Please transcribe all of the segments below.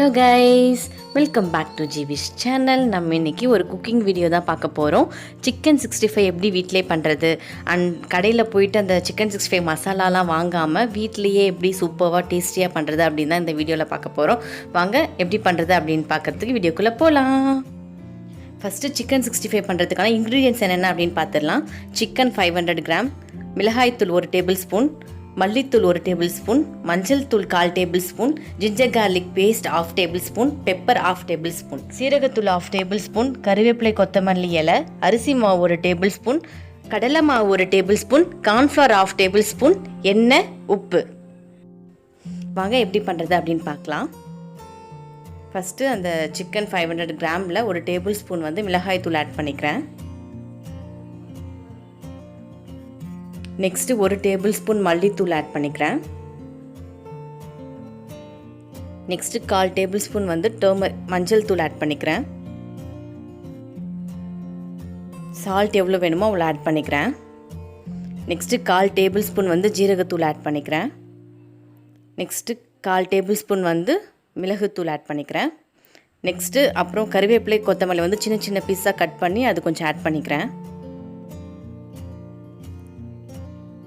Hello guys, welcome back to Jivish channel. நம்ம இன்னைக்கு ஒரு குக்கிங் வீடியோ தான் பார்க்க போறோம். சிக்கன் 65 எப்படி வீட்லயே பண்றது and கடையில போயிட்டு அந்த சிக்கன் 65 மசாலாலாம் வாங்காம வீட்லயே எப்படி சூப்பரா டேஸ்டியா பண்றது அப்படினா இந்த வீடியோல பார்க்க போறோம். வாங்க எப்படி பண்றது அப்படினு பார்க்கிறதுக்கு வீடியோக்குள்ள போலாம். First chicken 65 பண்றதுக்கான ingredients என்னென்ன அப்படினு பார்த்திடலாம். Chicken 500 gram, மிளகாய் தூள் 1 டேபிள்ஸ்பூன், மல்லித்தூள் 1 டேபிள்ஸ்பூன், மஞ்சள் தூள் 1/4 tablespoon, ginger garlic paste 1/2 tablespoon, pepper 1/2 tablespoon, சீரகத்தூள் 1/2 டேபிள்ஸ்பூன், கறிவேப்பிலை கொத்தமல்லி இலை, அரிசி மாவு 1 டேபிள்ஸ்பூன், கடலை மாவு 1 டேபிள்ஸ்பூன், corn flour 1/2 டேபிள்ஸ்பூன், எண்ணெய், உப்பு. வாங்க எப்படி பண்றது அப்படினு பார்க்கலாம். ஃபர்ஸ்ட் அந்த chicken 500 கிராம்ல 1 டேபிள்ஸ்பூன் வந்து மிளகாய் தூள் ஆட் பண்ணிக்கிறேன். நெக்ஸ்ட் 1 டேபிள்ஸ்பூன் மல்லித்தூள் ஆட் பண்ணிக்கிறேன். நெக்ஸ்ட் 1/4 டேபிள்ஸ்பூன் வந்து மஞ்சள் தூள் ஆட் பண்ணிக்கிறேன். சால்ட் எவ்வளோ வேணுமோ அவ்வளோ ஆட் பண்ணிக்கிறேன். நெக்ஸ்ட் 1/4 டேபிள்ஸ்பூன் வந்து ஜீரகத்தூள் ஆட் பண்ணிக்கிறேன். நெக்ஸ்ட் 1/4 டேபிள்ஸ்பூன் வந்து மிளகுத்தூள் ஆட் பண்ணிக்கிறேன். நெக்ஸ்ட் அப்புறம் கறிவேப்பிலை கொத்தமல்லி வந்து சின்ன சின்ன பீஸாக கட் பண்ணி அது கொஞ்சம் ஆட் பண்ணிக்கிறேன்.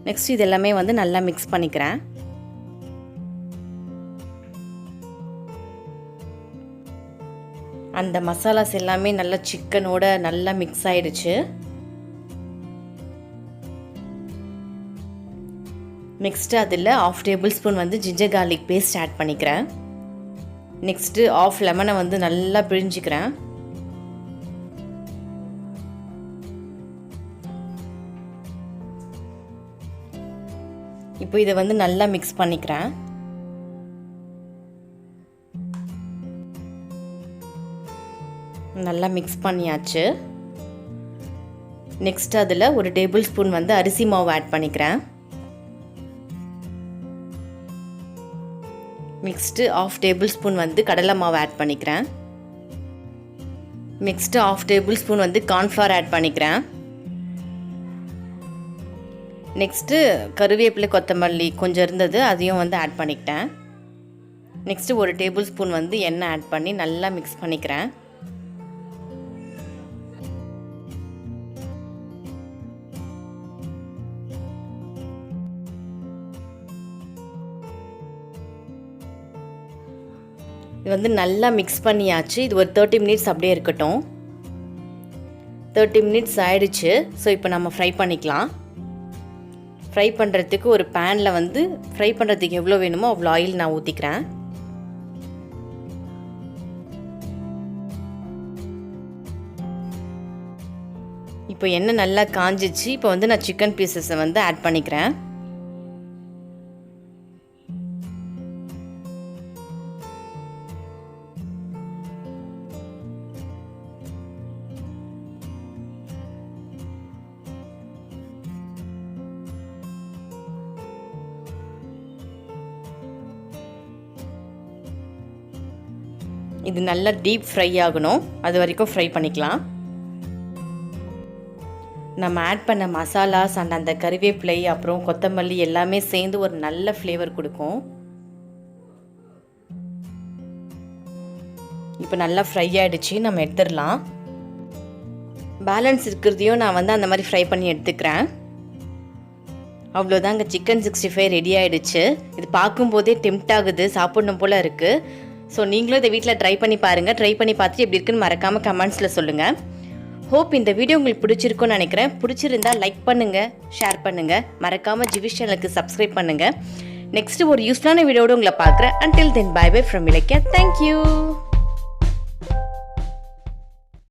நெக்ஸ்ட் இது எல்லாமே வந்து நல்லா மிக்ஸ் பண்ணிக்கிறேன். அந்த மசாலாஸ் எல்லாமே நல்லா சிக்கனோட நல்லா மிக்ஸ் ஆயிடுச்சு. நெக்ஸ்ட் அதில் 1/2 டேபிள்ஸ்பூன் வந்து ginger garlic paste ஆட் பண்ணிக்கிறேன். நெக்ஸ்ட் 1/2 லெமனை வந்து நல்லா பிழிஞ்சிக்கிறேன். இப்போ இதை வந்து நல்லா மிக்ஸ் பண்ணிக்கிறேன். நல்லா மிக்ஸ் பண்ணியாச்சு. நெக்ஸ்ட் அதில் 1 டேபிள்ஸ்பூன் வந்து அரிசி மாவு ஆட் பண்ணிக்கிறேன். நெக்ஸ்ட் 1/2 டேபிள்ஸ்பூன் வந்து கடலை மாவு ஆட் பண்ணிக்கிறேன். நெக்ஸ்ட் 1/2 டேபிள்ஸ்பூன் வந்து corn flour ஆட் பண்ணிக்கிறேன். நெக்ஸ்ட்டு கறிவேப்பிலை கொத்தமல்லி கொஞ்சம் இருந்தது அதையும் வந்து ஆட் பண்ணிக்கிட்டேன். நெக்ஸ்ட்டு 1 டேபிள்ஸ்பூன் வந்து எண்ணெய் ஆட் பண்ணி நல்லா மிக்ஸ் பண்ணிக்கிறேன். இது வந்து நல்லா மிக்ஸ் பண்ணியாச்சு. இது ஒரு 30 மினிட்ஸ் அப்படியே இருக்கட்டும். 30 மினிட்ஸ் ஆயிடுச்சு. ஸோ இப்போ நம்ம ஃப்ரை பண்ணிக்கலாம். ஃப்ரை பண்ணுறதுக்கு ஒரு பேனில் வந்து ஃப்ரை பண்ணுறதுக்கு எவ்வளோ வேணுமோ அவ்வளோ ஆயில் நான் ஊற்றிக்கிறேன். இப்போ எண்ணெய் நல்லா காஞ்சிச்சு. இப்போ வந்து நான் சிக்கன் பீசஸை வந்து ஆட் பண்ணிக்கிறேன். இது நல்லா டீப் ஃப்ரை ஆகணும். அது வரைக்கும் ஃப்ரை பண்ணிக்கலாம். நம்ம ஆட் பண்ண மசாலாஸ் அண்ட் அந்த கறிவேப்பிலை அப்புறம் கொத்தமல்லி எல்லாமே சேர்ந்து ஒரு நல்ல ஃப்ளேவர் கொடுக்கும். இப்போ நல்லா ஃப்ரை ஆகிடுச்சு. நம்ம எடுத்துடலாம். பேலன்ஸ் இருக்கிறதையும் நான் வந்து அந்த மாதிரி ஃப்ரை பண்ணி எடுத்துக்கிறேன். அவ்வளோதாங்க, சிக்கன் 65 ரெடி ஆகிடுச்சு. இது பார்க்கும்போதே டெம்ப்ட் ஆகுது, சாப்பிடணும் போல் இருக்குது. ஸோ நீங்களும் இதை வீட்டில் ட்ரை பண்ணி பாருங்கள். ட்ரை பண்ணி பார்த்துட்டு எப்படி இருக்குன்னு மறக்காமல் கமெண்ட்ஸில் சொல்லுங்கள். ஹோப் இந்த வீடியோ உங்களுக்கு பிடிச்சிருக்குன்னு நினைக்கிறேன். பிடிச்சிருந்தா லைக் பண்ணுங்கள், ஷேர் பண்ணுங்கள், மறக்காமல் ஜிவிஷ் சேனலுக்கு சப்ஸ்கிரைப் பண்ணுங்கள். நெக்ஸ்ட்டு ஒரு யூஸ்ஃபுல்லான வீடியோட உங்களை பார்க்குறேன். Until then, bye bye from Ilakya. Thank you.